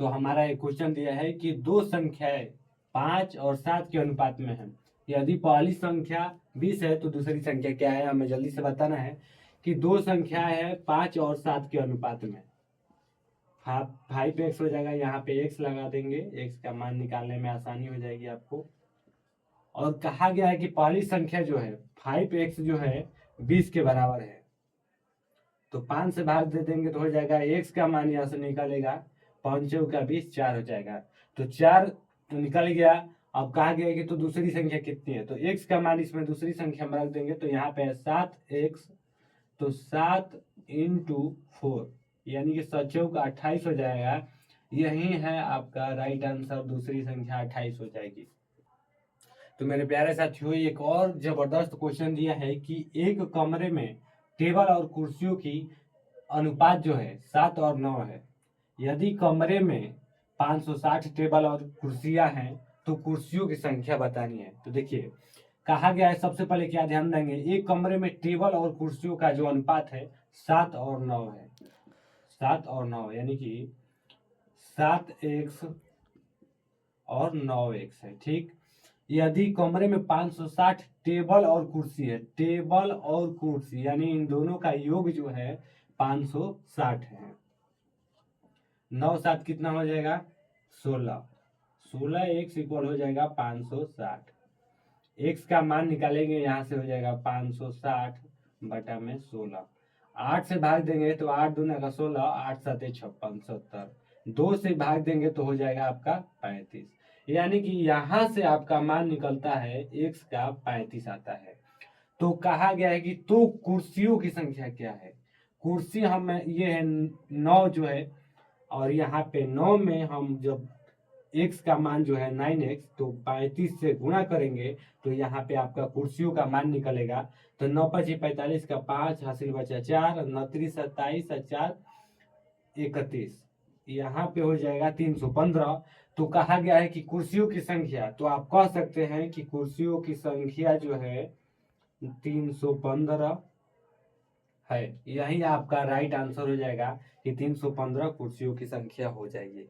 तो हमारा एक क्वेश्चन दिया है कि दो संख्याएं 5 और 7 के अनुपात में है। यदि पहली संख्या 20 है तो दूसरी संख्या क्या है, हमें जल्दी से बताना है कि दो संख्याएं है 5 और 7 के अनुपात में। 5x हो जाएगा, यहाँ पे x लगा देंगे, x का मान निकालने में आसानी हो जाएगी आपको। और कहा गया है कि पहली संख्या जो है 5x जो है 20 के बराबर है, तो 5 से भाग दे देंगे तो हो जाएगा x का मान यहाँ से निकलेगा, 5 का 20, 4 हो जाएगा। तो 4 निकल गया। अब कहा गया है कि तो दूसरी संख्या कितनी है, तो x का मान इसमें दूसरी संख्या में रख देंगे, तो यहाँ पे है 7x, तो 7 × 4 यानी कि 28 हो जाएगा। यही है आपका राइट आंसर, दूसरी संख्या 28 हो जाएगी। तो मेरे प्यारे साथियों, एक और जबरदस्त क्वेश्चन दिया है कि एक कमरे में टेबल और कुर्सियों की अनुपात जो है 7 और 9 है। यदि कमरे में 560 टेबल और कुर्सियां हैं तो कुर्सियों की संख्या बतानी है। तो देखिए कहा गया है, सबसे पहले क्या ध्यान देंगे, एक कमरे में टेबल और कुर्सियों का जो अनुपात है 7 और 9 है। 7 और 9 यानी कि 7x और 9x है, ठीक। यदि कमरे में 560 टेबल और कुर्सी है, टेबल और कुर्सी यानी इन दोनों का योग जो है 560 है। 9 7 कितना हो जाएगा, 16। 16x इक्वल हो जाएगा 560। x का मान निकालेंगे, यहाँ से हो जाएगा 560 बटा में 16। 8 से भाग देंगे तो 8 दूना का 16, 8 7 56, 70। 2 से भाग देंगे तो हो जाएगा आपका 35। यानी कि यहाँ से आपका मान निकलता है x का 35 आता है। तो कहा गया है कि तो कुर्सियों की संख्या क्या है। कुर्सी हम ये है 9 जो है, और यहाँ पे 9 में हम जब x का मान जो है 9x, तो 35 से गुणा करेंगे तो यहाँ पे आपका कुर्सियों का मान निकलेगा। तो 9 5 45 का 5 हासिल बचा 4, 9 3 27 और 4 31, यहाँ पे हो जाएगा 315। तो कहा गया है कि कुर्सियों की संख्या, तो आप कह सकते हैं कि कुर्सियों की संख्या जो है 315 है। यही आपका राइट आंसर हो जाएगा कि 315 कुर्सियों की संख्या हो जाएगी।